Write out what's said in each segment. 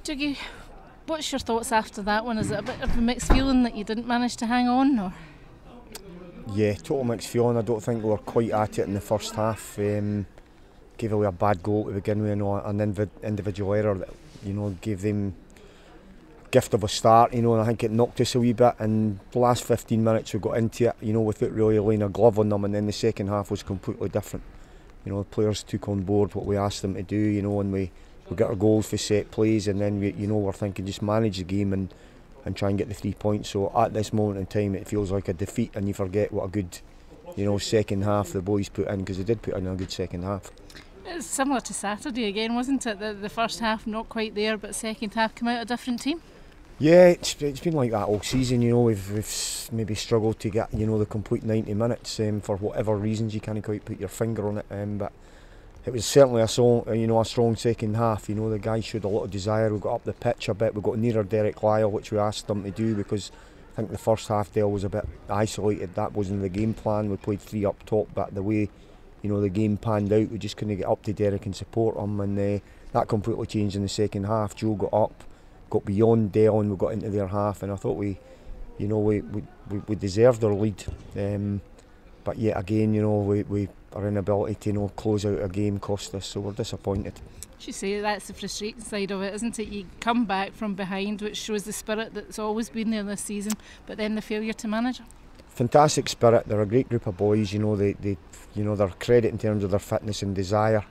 Dougie, what's your thoughts after that one? Is it a bit of a mixed feeling that you didn't manage to hang on? Or? Yeah, total mixed feeling. I don't think we were quite at it in the first half. Gave away a bad goal to begin with, an individual error that gave them gift of a start, and I think it knocked us a wee bit. And the last 15 minutes we got into it, without really laying a glove on them, and then the second half was completely different. The players took on board what we asked them to do, and we got our goals for set plays, and then we're thinking just manage the game and try and get the 3 points. So at this moment in time it feels like a defeat, and you forget what a good second half the boys put in, because they did put in a good second half. It's similar to Saturday again, wasn't it? The first half not quite there, but second half came out a different team. Yeah, it's been like that all season. We've maybe struggled to get the complete 90 minutes for whatever reasons. You can't quite put your finger on it, but it was certainly a strong second half. The guys showed a lot of desire. We got up the pitch a bit. We got nearer Derek Lyle, which we asked them to do, because I think the first half there was a bit isolated. That wasn't the game plan. We played three up top, but the way the game panned out, we just couldn't get up to Derek and support him, and that completely changed in the second half. Joe got up, got beyond Dell, and we got into their half, and I thought we deserved our lead. But yet again, our inability to close out a game cost us, so we're disappointed. You say that's the frustrating side of it, isn't it? You come back from behind, which shows the spirit that's always been there this season, but then the failure to manage it. Fantastic spirit. They're a great group of boys. They're credit in terms of their fitness and desire,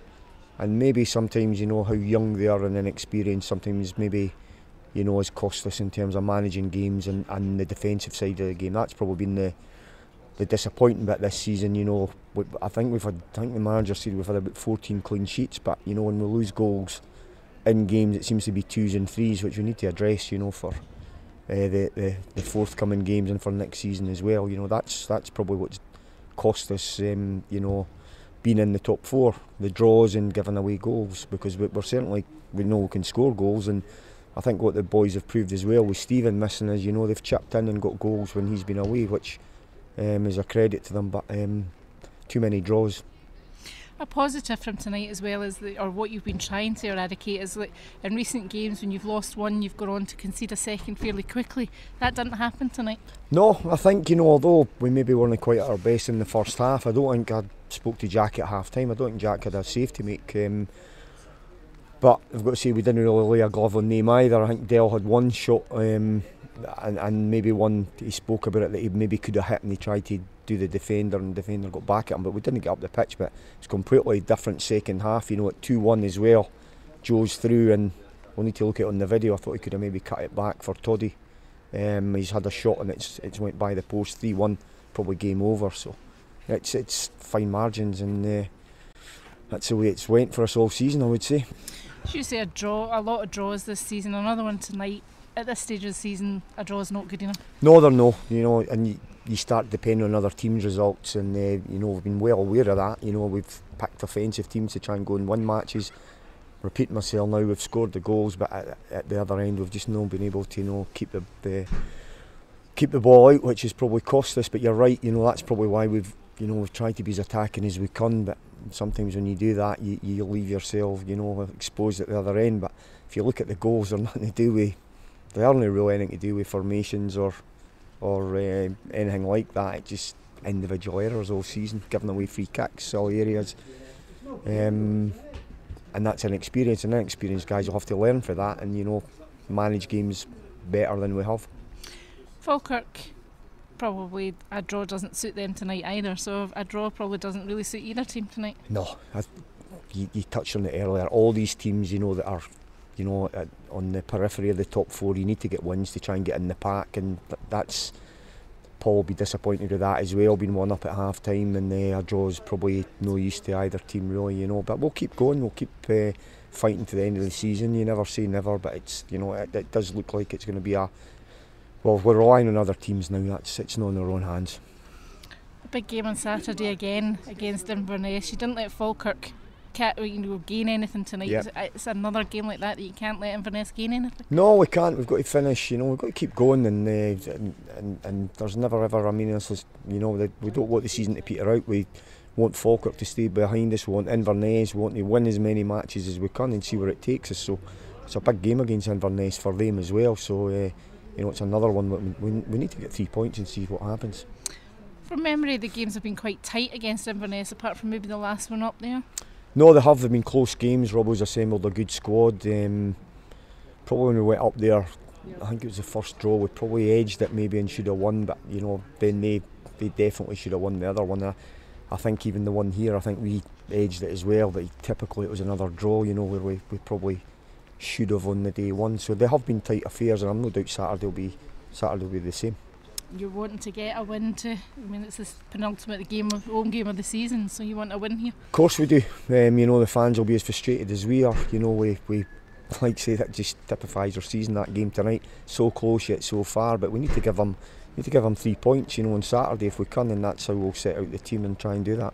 and maybe sometimes how young they are and inexperienced. Sometimes maybe has cost us in terms of managing games and the defensive side of the game. That's probably been the disappointing bit this season. I think the manager said we've had about 14 clean sheets, but when we lose goals in games, it seems to be 2s and 3s, which we need to address. For the forthcoming games and for next season as well. That's probably what's cost us. Being in the top 4, the draws and giving away goals, because we're certainly, we know we can score goals, and I think what the boys have proved as well with Stephen missing is, they've chipped in and got goals when he's been away, which is a credit to them, but too many draws. A positive from tonight as well is what you've been trying to eradicate is that in recent games when you've lost one, you've gone on to concede a second fairly quickly. That didn't happen tonight. No, I think although we maybe weren't quite at our best in the first half, I don't think I spoke to Jack at half time. I don't think Jack had a save to make. But I've got to say we didn't really lay a glove on them either. I think Dell had one shot and maybe one he spoke about it that he maybe could have hit, and he tried to do the defender, and the defender got back at him, but we didn't get up the pitch. But it's completely different second half. At 2-1 as well, Joe's through, and we'll need to look at it on the video. I thought he could have maybe cut it back for Toddy. He's had a shot and it's went by the post. 3-1, probably game over. So it's fine margins, and that's the way it's went for us all season, I would say. You say a lot of draws this season, another one tonight. At this stage of the season, a draw is not good enough. No, they're no. And you start depending on other teams' results, and we've been well aware of that. We've picked offensive teams to try and go and win matches. Repeating myself now, we've scored the goals, but at the other end, we've just not been able to keep the ball out, which has probably cost us. But you're right. That's probably why we've tried to be as attacking as we can, but sometimes when you do that, you leave yourself exposed at the other end. But if you look at the goals, they're nothing to do with. They aren't really anything to do with formations or anything like that. It's just individual errors all season, giving away free kicks, silly areas, and that's an experience. And inexperienced guys will have to learn for that, and manage games better than we have. Falkirk, probably a draw doesn't suit them tonight either. So a draw probably doesn't really suit either team tonight. No, you touched on it earlier. All these teams, that are. On the periphery of the top 4, you need to get wins to try and get in the pack, and that's Paul will be disappointed with that as well, being 1 up at half time, and a draw's probably no use to either team really, but we'll keep going, we'll keep fighting to the end of the season. You never say never, but it's it does look like it's going to be we're relying on other teams now. It's not in our own hands. A big game on Saturday again against Inverness. You didn't let Falkirk gain anything tonight. Yeah. It's another game like that you can't let Inverness gain anything. No, we can't. We've got to finish. We've got to keep going, and there's never ever. I mean, this is, we don't want the season to peter out. We want Falkirk to stay behind us. We want Inverness. We want to win as many matches as we can and see where it takes us. So it's a big game against Inverness for them as well. So it's another one that we need to get 3 points and see what happens. From memory, the games have been quite tight against Inverness, apart from maybe the last one up there. No, they have. They've been close games. Robbo's assembled a good squad. Probably when we went up there, I think it was the first draw, we probably edged it maybe and should have won, but then they definitely should have won the other one. I think even the one here, I think we edged it as well, but typically it was another draw, where we probably should have won the day one. So they have been tight affairs, and I'm no doubt Saturday will be the same. You're wanting to get a win too. I mean, it's this penultimate home game of the season, so you want a win here. Of course we do. The fans will be as frustrated as we are. We like to say that just typifies our season, that game tonight. So close yet so far, but we need to give them 3 points, on Saturday if we can, and that's how we'll set out the team and try and do that.